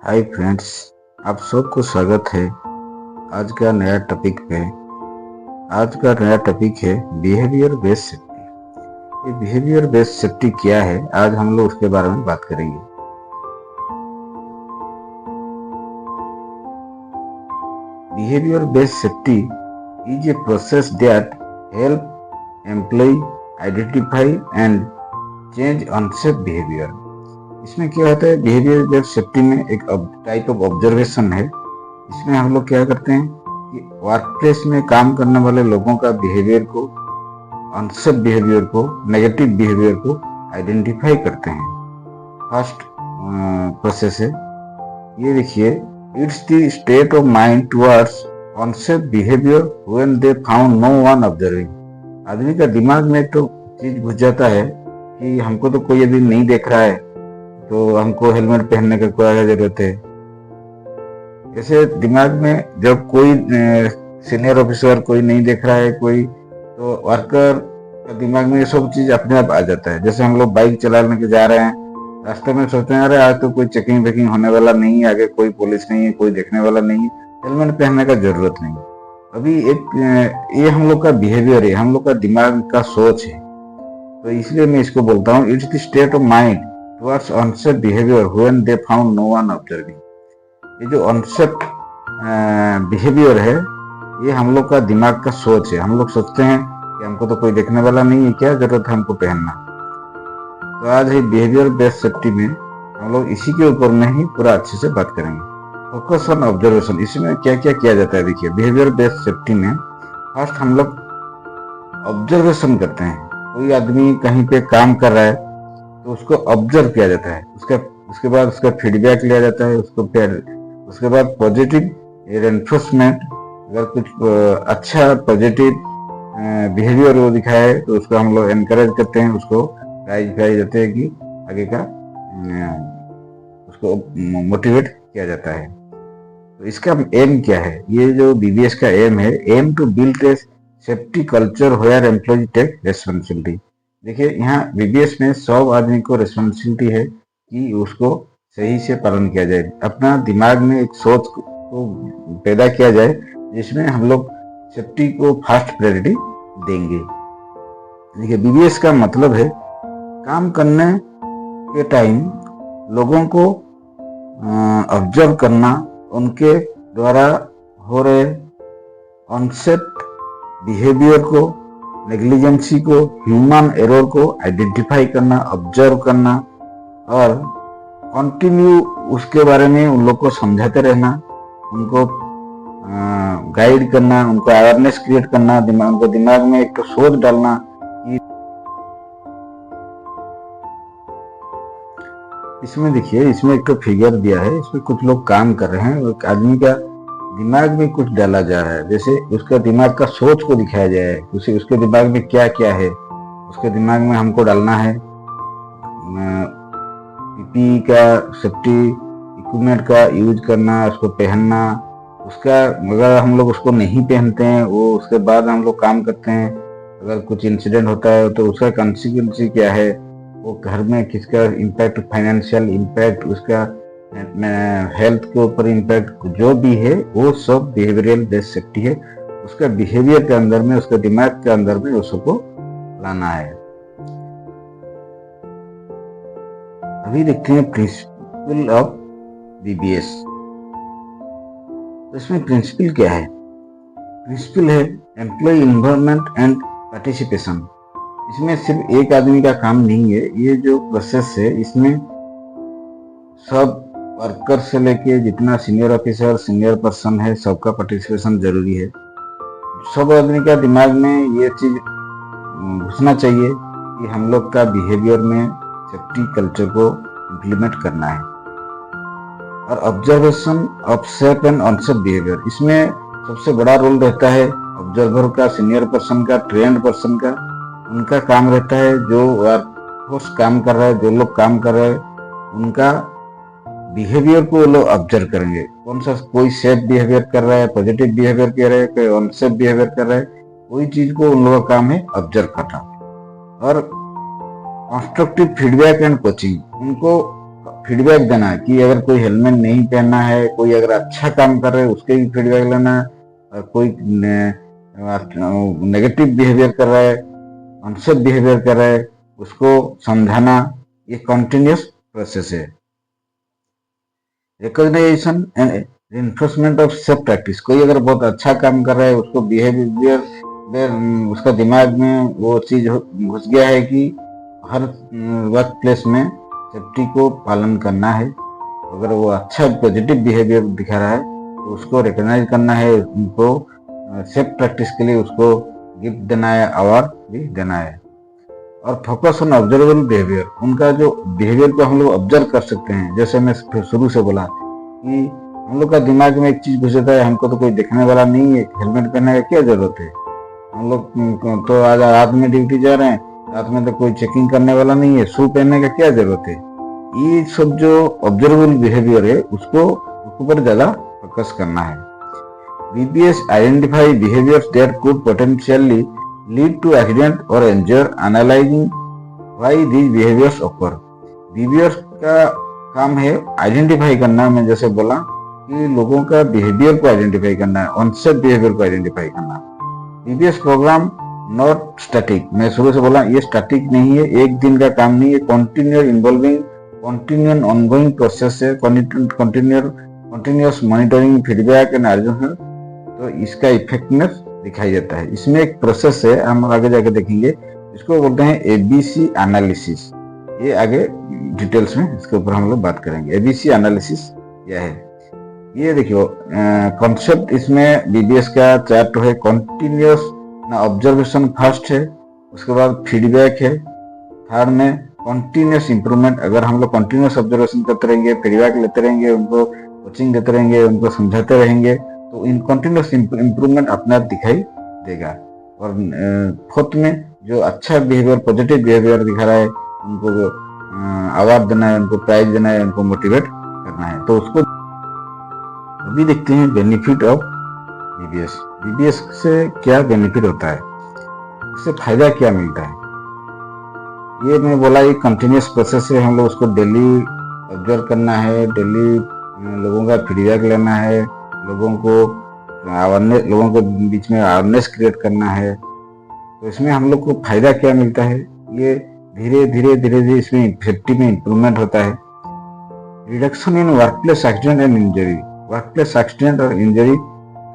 Hi friends, आप सबको स्वागत है आज का नया टॉपिक पे। आज का नया टॉपिक है बिहेवियर बेस्ड सेफ्टी। ये बिहेवियर बेस्ड सेफ्टी क्या है, आज हम लोग उसके बारे में बात करेंगे। Behaviour based safety is a process that help employ identify and change unsafe behaviour. इसमें क्या होता है, बिहेवियर बेस्ड सेफ्टी में एक टाइप ऑफ ऑब्जर्वेशन है। इसमें हम लोग क्या करते हैं कि वर्क प्लेस में काम करने वाले लोगों का बिहेवियर को, अनसेफ बिहेवियर को, नेगेटिव बिहेवियर को आइडेंटिफाई करते हैं। फर्स्ट प्रोसेस है, ये देखिए, it's the state of mind towards unsafe behaviour when they found no one observing. आदमी का दिमाग में तो चीज घुस जाता है कि हमको तो कोई अभी नहीं देख रहा है, तो हमको हेलमेट पहनने का क्या जरूरत है। ऐसे दिमाग में जब कोई सीनियर ऑफिसर कोई नहीं देख रहा है, कोई तो वर्कर का दिमाग में ये सब चीज अपने आप आ जाता है। जैसे हम लोग बाइक चलाने के जा रहे हैं, रास्ते में सोचते हैं अरे आज तो कोई चेकिंग वेकिंग होने वाला नहीं है, आगे कोई पुलिस नहीं है, कोई देखने वाला नहीं है, हेलमेट पहनने का जरूरत नहीं। अभी एक ये हम लोग का बिहेवियर है, हम लोग का दिमाग का सोच है। तो इसलिए मैं इसको बोलता हूँ it's the state of mind towards unsafe behaviour when they found no one observing. ये जो अनसेफ बिहेवियर है, ये हम लोग का दिमाग का सोच है। हम लोग सोचते हैं कि हमको तो कोई देखने वाला नहीं है, क्या जरूरत है हमको पहनना। तो आज ही बिहेवियर बेस्ड सेफ्टी में हम लोग इसी के ऊपर में ही पूरा अच्छे से बात करेंगे। फोकस ऑन ऑब्जर्वेशन, इसमें क्या क्या किया जाता है। देखिए, बिहेवियर बेस्ड सेफ्टी में फर्स्ट हम लोग ऑब्जर्वेशन करते हैं। कोई आदमी कहीं पे काम कर रहा है तो उसको ऑब्जर्व किया जाता है, उसके बाद उसका फीडबैक लिया जाता है, उसके बाद पॉजिटिव रेनफोर्समेंट। अगर कुछ अच्छा पॉजिटिव बिहेवियर वो दिखाए तो उसको हम लोग एनकरेज करते हैं, उसको प्राइज देते हैं कि आगे का उसको मोटिवेट किया जाता है। तो इसका एम क्या है, ये जो बीबीएस का एम है, aim to build a safety culture where employ take responsibility. देखिए, यहाँ बीबीएस में सब आदमी को रेस्पॉन्सिबिलिटी है कि उसको सही से पालन किया जाए। अपना दिमाग में एक सोच को पैदा किया जाए जिसमें हम लोग सेफ्टी को फर्स्ट प्रायोरिटी देंगे। देखिए, बीबीएस का मतलब है काम करने के टाइम लोगों को ऑब्जर्व करना, उनके द्वारा हो रहे अनसेफ बिहेवियर को, नेग्लिजेंसी को, ह्यूमन एरर को आइडेंटिफाई करना, ऑब्जर्व करना और कंटिन्यू उसके बारे में उन लोग को समझाते रहना, उनको गाइड करना, उनको अवेयरनेस क्रिएट करना, उनको दिमाग में एक तो सोच डालना कि इसमें देखिए, इसमें एक तो फिगर दिया है, इसमें कुछ लोग काम कर रहे हैं, एक आदमी का दिमाग में कुछ डाला जा रहा है, जैसे उसका दिमाग का सोच को दिखाया जाए, उसके दिमाग में क्या क्या है, उसके दिमाग में हमको डालना है पीपी का, सेफ्टी इक्विपमेंट का यूज करना, उसको पहनना। उसका अगर हम लोग उसको नहीं पहनते हैं, वो उसके बाद हम लोग काम करते हैं, अगर कुछ इंसिडेंट होता है तो उसका कॉन्सिक्वेंस क्या है, वो घर में किसका इम्पैक्ट, फाइनेंशियल इम्पैक्ट, उसका हेल्थ के ऊपर इम्पैक्ट, जो भी है वो सब बिहेवियरल बेस्ड सेफ्टी है। उसका बिहेवियर के अंदर में, उसका दिमाग के अंदर में उसको लाना है। अभी देखते हैं प्रिंसिपल ऑफ बीबीएस। तो इसमें प्रिंसिपल क्या है, प्रिंसिपल है एम्प्लॉय इन्वॉल्वमेंट एंड पार्टिसिपेशन। इसमें सिर्फ एक आदमी का काम नहीं है, ये जो प्रोसेस है इसमें सब वर्कर से लेके जितना सीनियर ऑफिसर, सीनियर पर्सन है, सबका पार्टिसिपेशन जरूरी है। सब आदमी का दिमाग में ये चीज घुसना चाहिए कि हम लोग का बिहेवियर में सेफ्टी कल्चर को इम्प्लीमेंट करना है। और observation of safe and unsafe behaviour, इसमें सबसे बड़ा रोल रहता है ऑब्जर्वर का, सीनियर पर्सन का, ट्रेंड पर्सन का। उनका काम रहता है, जो वर्कफोर्स काम कर रहा है, जो लोग काम कर रहे हैं, उनका बिहेवियर को लोग ऑब्जर्व करेंगे। कौन सा, कोई सेफ बिहेवियर कर रहा है, पॉजिटिव बिहेवियर कर रहा है, कोई अनसेफ बिहेवियर कर रहा है, कोई चीज को उन लोगों का काम है ऑब्जर्व करना। और कंस्ट्रक्टिव फीडबैक एंड कोचिंग, उनको फीडबैक देना है कि अगर कोई हेलमेट नहीं पहनना है, कोई अगर अच्छा काम कर रहा है उसके भी फीडबैक लेना है, और कोई नेगेटिव बिहेवियर कर रहा है, अनसेफ बिहेवियर कर रहा है, उसको समझाना, ये कंटिन्यूस प्रोसेस है। Recognisation and reinforcement of safe practice, कोई अगर बहुत अच्छा काम कर रहा है उसको बिहेवियर में उसका दिमाग में वो चीज घुस गया है कि हर वर्क प्लेस में सेफ्टी को पालन करना है। अगर वो अच्छा पॉजिटिव बिहेवियर दिखा रहा है तो उसको रिकॉग्नाइज करना है, उनको सेफ प्रैक्टिस के लिए उसको गिफ्ट देना है, अवार्ड भी देना है। और फोकस ऑन ऑब्जर्वेबल बिहेवियर, उनका जो बिहेवियर को हम लोग ऑब्जर्व कर सकते हैं। जैसे मैं शुरू से बोला कि हम लोग का दिमाग में एक चीज घुस जाता है, हमको तो कोई देखने वाला नहीं है, हेलमेट पहनने का क्या जरूरत है, हम लोग तो आज रात में ड्यूटी जा रहे हैं, रात में तो कोई चेकिंग करने वाला नहीं है, शू पहनने का क्या जरूरत है। ये सब जो ऑब्जर्वेबल बिहेवियर है उसको ऊपर ज्यादा फोकस करना है। BBS identify behaviours that could potentially lead to accident or injury, analyzing why these behaviors occur। BBS का काम है आइडेंटिफाई करना, मैं जैसे बोला कि लोगों का बिहेवियर को आइडेंटिफाई करना है, अनसेफ बिहेवियर को आइडेंटिफाई करना। BBS प्रोग्राम नॉट स्टैटिक, मैं शुरू से बोला ये स्टैटिक नहीं है, एक दिन का काम नहीं है, कंटिन्यूअस ऑनगोइंग प्रोसेस है, continuous monitoring, feedback and adjustment. तो इसका इफेक्टिवनेस दिखाई देता है। इसमें एक प्रोसेस है, हम आगे जाके देखेंगे, इसको बोलते हैं ABC एनालिसिस। ये आगे डिटेल्स में इसके ऊपर हम लोग बात करेंगे। ABC एनालिसिस क्या है, ये देखियो कॉन्सेप्ट इसमें BBS का चार्ट है। कंटिन्यूअस ऑब्जर्वेशन फर्स्ट है, उसके बाद फीडबैक है, थर्ड में कंटिन्यूअस इंप्रूवमेंट। अगर हम लोग कंटिन्यूअस ऑब्जर्वेशन करते रहेंगे, फीडबैक लेते रहेंगे, उनको कोचिंग देते रहेंगे, उनको समझाते रहेंगे, तो इन कंटिन्यूअस इंप्रूवमेंट अपने आप दिखाई देगा। और फोर्थ में जो अच्छा बिहेवियर, पॉजिटिव बिहेवियर दिखा रहा है, उनको अवार्ड देना है, उनको प्राइज देना है, उनको मोटिवेट करना है। तो उसको अभी देखते हैं बेनिफिट ऑफ BBS। BBS से क्या बेनिफिट होता है, उससे फायदा क्या मिलता है। ये मैं बोला ये कंटिन्यूस प्रोसेस है, हम लोग उसको डेली ऑब्जर्व करना है, डेली लोगों का फीडबैक लेना है, लोगों के बीच में अवेयरनेस क्रिएट करना है। तो इसमें हम लोग को फायदा क्या मिलता है, ये धीरे धीरे इसमें सेफ्टी में इंप्रूवमेंट होता है। Reduction in workplace accident and injury, workplace accident और इंजरी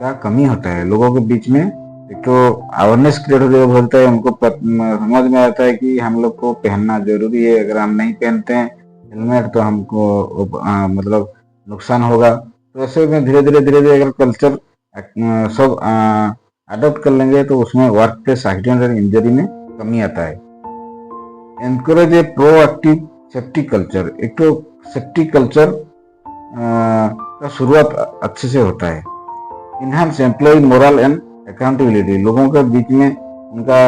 का कमी होता है लोगों के बीच में। एक तो अवेयरनेस क्रिएट होता है, उनको समझ में आता है कि हम लोग को पहनना जरूरी है, अगर हम नहीं पहनते हैं हेलमेट तो हमको मतलब नुकसान होगा। तो ऐसे में धीरे धीरे अगर कल्चर सब अडॉप्ट कर लेंगे तो उसमें वर्क प्लेस एक्सीडेंट और इंजरी में कमी आता है। एनकरेज ए प्रोएक्टिव सेफ्टी कल्चर, एक तो सेफ्टी कल्चर का शुरुआत अच्छे से होता है। Enhance employ moral and accountability, लोगों के बीच में उनका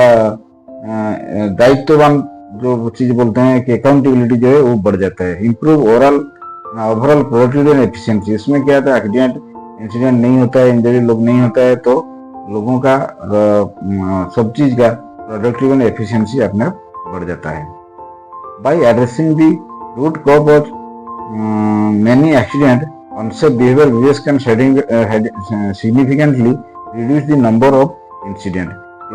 दायित्ववान जो चीज बोलते हैं कि अकाउंटेबिलिटी जो है वो बढ़ जाता है। Improve overall productivity and efficiency, इसमें क्या होता है एक्सीडेंट इंसिडेंट नहीं होता है, इंजरी लोग नहीं होता है, तो लोगों का सब चीज का प्रोडक्टिविटी एंड एफिशिएंसी अपने आप बढ़ जाता है। By addressing the root cause of many accident, unsafe behaviour, BBS can significantly reduce the number of incident.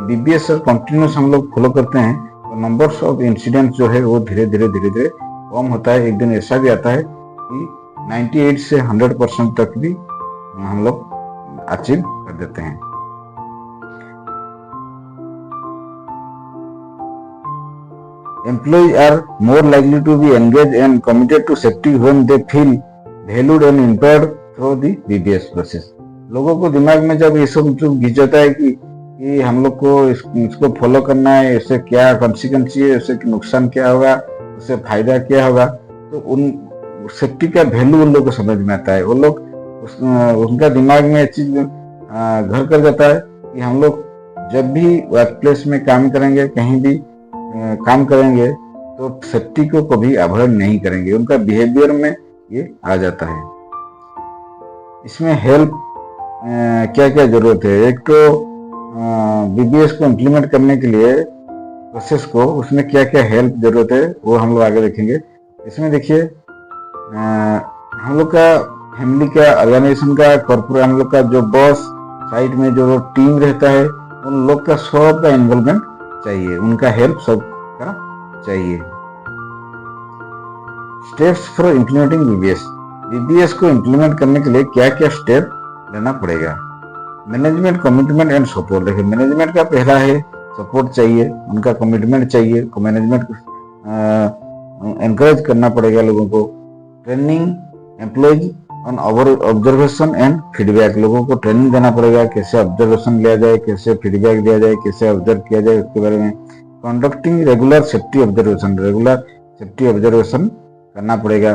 BBS और कंटिन्यूस हम लोग फॉलो करते हैं तो नंबर्स ऑफ इंसिडेंट जो है वो धीरे धीरे कम होता है। एक दिन ऐसा भी आता है कि 98 से 100% तक भी हम लोग अचीव कर देते हैं। Employees are more likely to be engaged and committed to safety when they feel valued and empowered through the BBS process। लोगों को दिमाग में जब ये सब जो घिस जाता है कि हम लोग को इसको फॉलो करना है, इससे क्या कॉन्सिक्वेंस है, इससे नुकसान क्या होगा, उससे फायदा क्या होगा, तो उन सेफ्टी का वैल्यू उन लोग को समझ में आता है। वो लोग उनका दिमाग में एक चीज घर कर जाता है कि हम लोग जब भी वर्क प्लेस में काम करेंगे, कहीं भी काम करेंगे तो सेफ्टी को कभी अवॉइड नहीं करेंगे, उनका बिहेवियर में ये आ जाता है। इसमें हेल्प क्या क्या जरूरत है, एक तो BBS को इम्प्लीमेंट करने के लिए प्रोसेस को, उसमें क्या क्या हेल्प जरूरत है वो हम लोग आगे देखेंगे। इसमें देखिए हम लोग का फैमिली का, ऑर्गेनाइजेशन का, कॉर्पोरेट, हम लोग का जो बॉस, साइड में जो टीम रहता है, उन लोग का सबका इन्वॉल्वमेंट चाहिए, उनका हेल्प सबका चाहिए। Steps for implementing BBS. BBS को इम्प्लीमेंट करने के लिए क्या क्या स्टेप लेना पड़ेगा? Management, commitment and support. देखिए, मैनेजमेंट का पहला है सपोर्ट चाहिए, उनका कमिटमेंट चाहिए, मैनेजमेंट एनकरेज करना पड़ेगा लोगों को। Training employees on observation and feedback, लोगों को ट्रेनिंग देना पड़ेगा, कैसे ऑब्जर्वेशन लिया जाए, कैसे फीडबैक दिया जाए, कैसे ऑब्जर्व किया जाए, उसके बारे में। Conducting regular safety observation, regular safety observation करना पड़ेगा।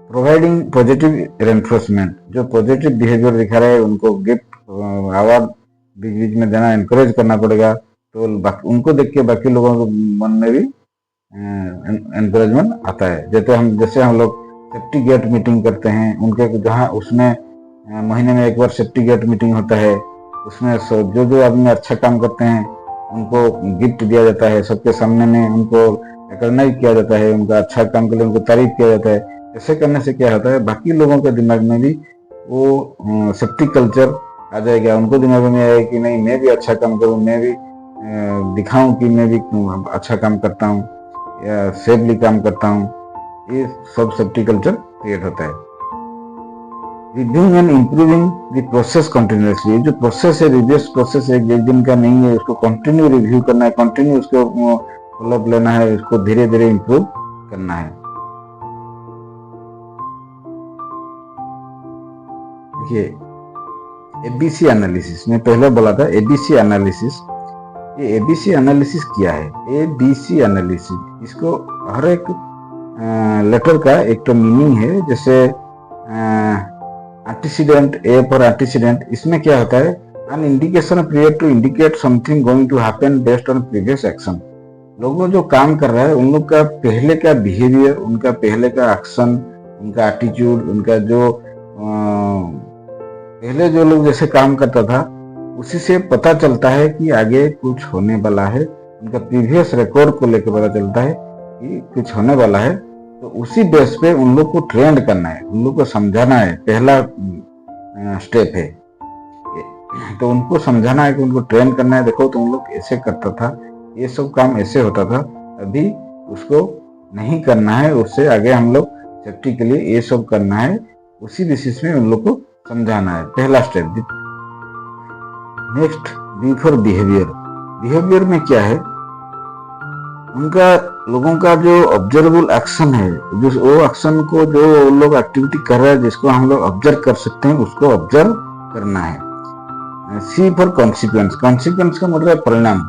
प्रोवाइडिंग पॉजिटिव रेनफोर्समेंट, जो पॉजिटिव बिहेवियर दिखा रहे हैं उनको गिफ्ट, अवार्ड बीच बीच में देना, एनकरेज करना पड़ेगा, तो उनको देख के बाकी लोगों के मन में भी एनकरेजमेंट आता है। जैसे हम लोग सेफ्टी गेट मीटिंग करते हैं, उनके जहाँ उसमें महीने में एक बार सेफ्टी गेट मीटिंग होता है, उसमें जो जो आदमी अच्छा काम करते हैं उनको गिफ्ट दिया जाता है, सबके सामने में उनको रिकॉग्नाइज किया जाता है, उनका अच्छा काम के लिए उनको तारीफ किया जाता है। ऐसे करने से क्या होता है, बाकी लोगों के दिमाग में भी वो सेफ्टी कल्चर आ जाएगा, उनको दिमाग में आएगा कि नहीं, मैं भी अच्छा काम करूँ, मैं भी दिखाऊं कि मैं भी अच्छा काम करता हूँ या सेफली काम करता हूँ। ये सब सेफ्टी कल्चर क्रिएट होता है। Reviewing and improving the process continuously, जो प्रोसेस है, रिव्यूअस प्रोसेस एक दिन का नहीं है, उसको कंटिन्यू रिव्यू करना है, कंटिन्यू उसको फॉलोअप लेना है, उसको धीरे धीरे इम्प्रूव करना है। देखिए, एबीसी एनालिसिस, मैं पहले बोला था एबीसी एनालिसिस। ये एबीसी एनालिसिस क्या है? एबीसी एनालिसिस, इसको हर एक लेटर का एक तो मीनिंग है, जैसे एंटीसीडेंट, ए फॉर एंटीसीडेंट, इसमें क्या होता है, an indication create to indicate something going to happen based on previous action. लोगों जो काम कर रहा है उन लोग का पहले का बिहेवियर, उनका पहले का एक्शन, उनका एटीट्यूड, उनका जो पहले जो लोग जैसे काम करता था उसी से पता चलता है कि आगे कुछ होने वाला है, उनका प्रीवियस रिकॉर्ड को लेकर पता चलता है कि कुछ होने वाला है। तो उसी बेस पे उन लोग को ट्रेंड करना है, उन लोग को समझाना है, पहला स्टेप है। तो उनको समझाना है कि उनको ट्रेन करना है, देखो तुम लोग ऐसे करता था, ये सब काम ऐसे होता था, अभी उसको नहीं करना है, उससे आगे हम लोग सेफ्टी के लिए ये सब करना है। उसी बेसिस में उन लोग को समझाना है, पहला step. Next, B for behaviour. Behaviour में क्या है, उनका लोगों का जो ऑब्जर्वेबल एक्शन है, जो वो एक्शन को जो लोग एक्टिविटी कर रहे हैं जिसको हम लोग ऑब्जर्व कर सकते हैं, उसको ऑब्जर्व करना है। सी फॉर कॉन्सिक्वेंस। कॉन्सिक्वेंस का मतलब परिणाम,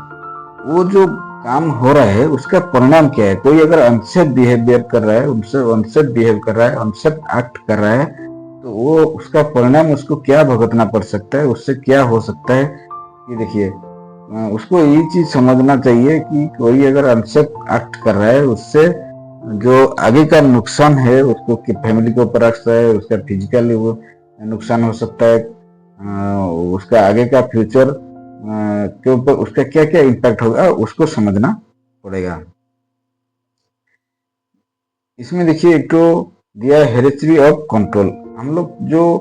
वो जो काम हो रहा है उसका परिणाम क्या है। कोई अगर अनसेफ बिहेवियर कर रहा है, उनसे अनसेफ बिहेव कर रहा है, अनसेफ एक्ट कर रहा है, तो वो उसका परिणाम उसको क्या भुगतना पड़ सकता है, उससे क्या हो सकता है। कि देखिए, उसको ये चीज समझना चाहिए कि कोई अगर अनसेफ एक्ट कर रहा है, उससे जो आगे का नुकसान है उसको फैमिली के ऊपर आ सकता है, उसका फिजिकली वो नुकसान हो सकता है, उसका आगे का फ्यूचर के ऊपर उसका क्या क्या इम्पैक्ट होगा, उसको समझना पड़ेगा। इसमें देखिए, एक तो दिया हेरिटरी ऑफ कंट्रोल। हम लोग जो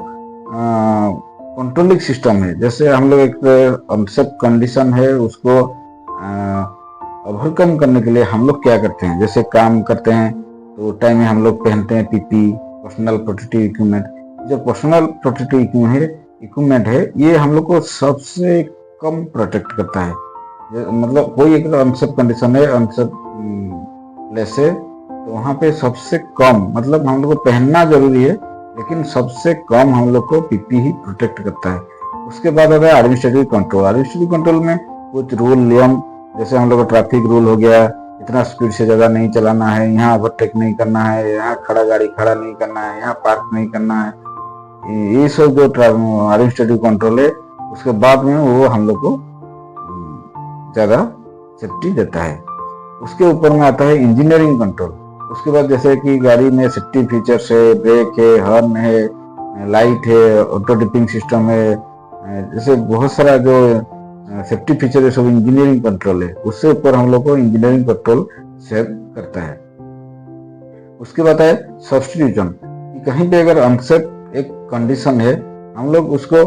कंट्रोलिंग सिस्टम है, जैसे हम लोग एक अनसेफ कंडीशन है उसको ओवरकम करने के लिए हम लोग क्या करते हैं, जैसे काम करते हैं तो टाइम में हम लोग पहनते हैं पीपी, पर्सनल प्रोटेक्टिव इक्विपमेंट। जो पर्सनल प्रोटेक्टिव इक्विपमेंट है, ये हम लोग को सबसे कम प्रोटेक्ट करता है। मतलब कोई एक अनसेफ कंडीशन है, अनसेफ प्लेस है, तो वहाँ पे सबसे कम, मतलब हम लोग को पहनना जरूरी है लेकिन सबसे कम हम लोग को पीपी ही प्रोटेक्ट करता है। उसके बाद आता है एडमिनिस्ट्रेटिव कंट्रोल। एडमिनिस्ट्रेटिव कंट्रोल में कुछ रूल नियम, जैसे हम लोग का ट्रैफिक रूल हो गया, इतना स्पीड से ज्यादा नहीं चलाना है, यहाँ ओवरटेक नहीं करना है, यहाँ गाड़ी खड़ा नहीं करना है, यहाँ पार्क नहीं करना है। ये सब जो एडमिनिस्ट्रेटिव कंट्रोल है, उसके बाद में वो हम लोग को ज्यादा सेफ्टी देता है। उसके ऊपर में आता है इंजीनियरिंग कंट्रोल। उसके बाद जैसे कि गाड़ी में सेफ्टी फीचर्स है, ब्रेक है, हॉर्न है, लाइट है, ऑटो डिपिंग सिस्टम है, जैसे बहुत सारा जो सेफ्टी फीचर है, सब इंजीनियरिंग कंट्रोल है। उससे ऊपर हम लोग को इंजीनियरिंग कंट्रोल सेव करता है। उसके बाद है सब्स्टिट्यूशन। कहीं पे अगर अनसेफ एक कंडीशन है, हम लोग उसको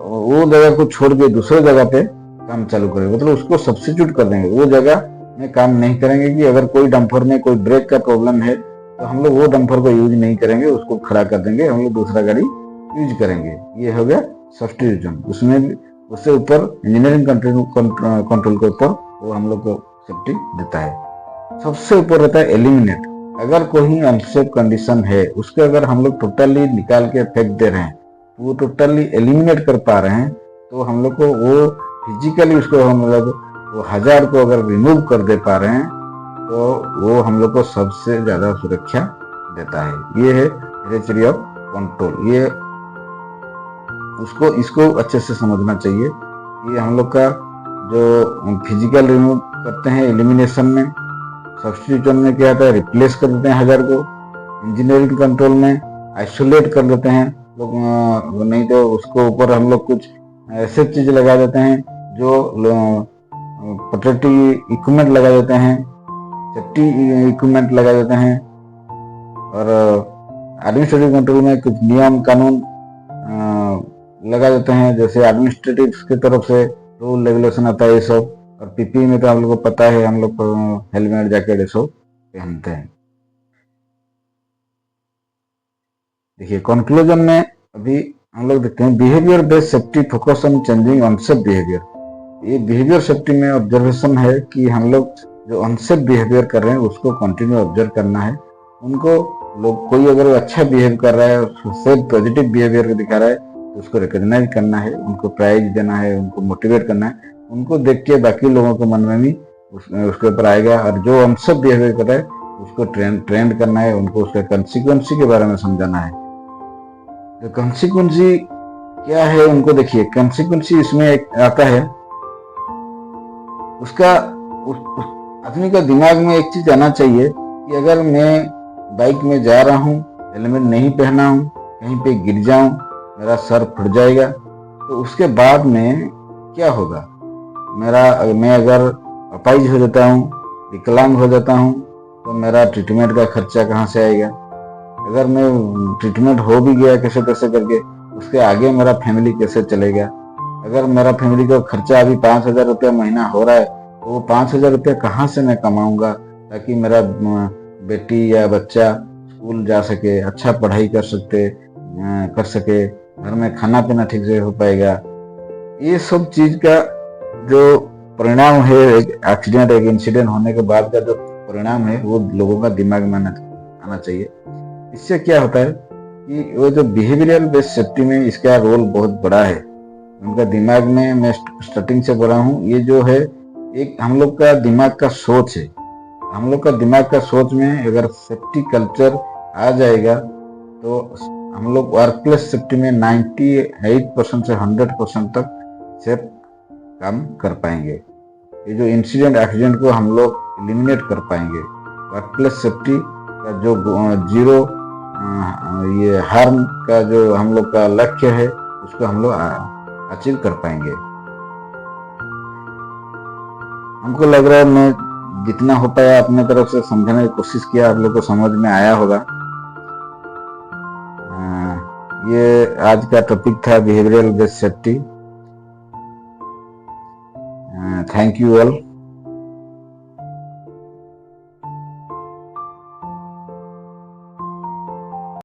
वो जगह को छोड़ के दूसरे जगह पे काम चालू करेंगे, मतलब उसको सब्स्टिट्यूट कर देंगे, वो जगह में काम नहीं करेंगे। कि अगर कोई डंपर में कोई ब्रेक का प्रॉब्लम है तो हम लोग वो डंपर को यूज नहीं करेंगे, उसको खड़ा कर देंगे, हम लोग दूसरा गाड़ी यूज करेंगे। ये हो गया सब्स्टिट्यूशन। उसमें भी उससे ऊपर इंजीनियरिंग कंट्रोल के ऊपर वो हम लोग को सेफ्टी देता है। सबसे ऊपर रहता है एलिमिनेट। अगर कोई अनसेफ कंडीशन है, उसको अगर हम लोग टोटली निकाल के फेंक दे रहे हैं, वो टोटली एलिमिनेट कर पा रहे हैं, तो हम लोग को वो फिजिकली उसको हम लोग वो 1000 को अगर रिमूव कर दे पा रहे हैं, तो वो हम लोग को सबसे ज्यादा सुरक्षा देता है। ये है हेरेडिटरी ऑफ कंट्रोल। ये उसको इसको अच्छे से समझना चाहिए। ये हम लोग का जो फिजिकल रिमूव करते हैं एलिमिनेशन में, सब्स्टिट्यूशन में क्या आता है, रिप्लेस कर देते हैं 1000 को। इंजीनियरिंग कंट्रोल में आइसोलेट कर देते हैं लोग, नहीं तो उसको ऊपर हम लोग कुछ ऐसे चीज लगा देते हैं जो प्रोटेक्टिव इक्विपमेंट लगा देते हैं, सेफ्टी इक्विपमेंट लगा देते हैं। और एडमिनिस्ट्रेटिव कंट्रोल में कुछ नियम कानून लगा देते हैं, जैसे एडमिनिस्ट्रेटिव की तरफ से रूल रेगुलेशन आता है ये सब। और पीपी में तो हम लोग को पता है, हम लोग हेलमेट जैकेट ये सब पहनते हैं। देखिए कंक्लूजन में अभी हम लोग देखते हैं behaviour based safety focus on changing unsafe behaviour. ये बिहेवियर सेफ्टी में ऑब्जर्वेशन है कि हम लोग जो अनसेफ बिहेवियर कर रहे हैं उसको कंटिन्यू ऑब्जर्व करना है। उनको लोग कोई अगर अच्छा बिहेव कर रहा है, सेफ पॉजिटिव बिहेवियर दिखा रहा है, तो उसको रिकॉग्नाइज करना है, उनको प्राइज देना है, उनको मोटिवेट करना है। उनको देख के बाकी लोगों के मन में भी उसके ऊपर आएगा। और जो अनसेफ बिहेवियर कर रहा है उसको ट्रेंड करना है, उनको उसके कंसिक्वेंसी के बारे में समझाना है। तो कंसिक्वेंसी क्या है उनको देखिए। कंसिक्वेंसी इसमें एक आता है, उसका आदमी का दिमाग में एक चीज आना चाहिए कि अगर मैं बाइक में जा रहा हूँ, हेलमेट नहीं पहना हूँ, कहीं पे गिर जाऊं, मेरा सर फट जाएगा, तो उसके बाद में क्या होगा। मैं अगर अपाहिज हो जाता हूँ, विकलांग हो जाता हूँ, तो मेरा ट्रीटमेंट का खर्चा कहाँ से आएगा। अगर मैं ट्रीटमेंट हो भी गया कैसे कैसे करके, उसके आगे मेरा फैमिली कैसे चलेगा। अगर मेरा फैमिली का खर्चा अभी 5000 रुपया महीना हो रहा है, तो वो 5000 रुपया कहाँ से मैं कमाऊंगा ताकि मेरा बेटी या बच्चा स्कूल जा सके, अच्छा पढ़ाई कर सके, घर में खाना पीना ठीक से हो पाएगा। ये सब चीज का जो परिणाम है, एक एक्सीडेंट एक इंसिडेंट होने के बाद का जो परिणाम है, वो लोगों का दिमाग में आना चाहिए। इससे क्या होता है कि वो जो बिहेवियरल बेस्ड सेफ्टी में इसका रोल बहुत बड़ा है। उनका दिमाग में, मैं स्टार्टिंग से बोला हूँ, ये जो है एक हम लोग का दिमाग का सोच है। हम लोग का दिमाग का सोच में अगर सेफ्टी कल्चर आ जाएगा तो हम लोग वर्क प्लेस सेफ्टी में 98% से 100% तक सेफ काम कर पाएंगे। ये जो इंसिडेंट एक्सीडेंट को हम लोग एलिमिनेट कर पाएंगे। वर्क प्लेस सेफ्टी का जो जीरो ये हार्म का जो हम लोग का लक्ष्य है, उसको हम लोग अचीव कर पाएंगे। हमको लग रहा है मैं जितना हो पाया अपने तरफ से समझाने की कोशिश किया, आप लोग को समझ में आया होगा। ये आज का टॉपिक था behavioural based safety. Thank you all.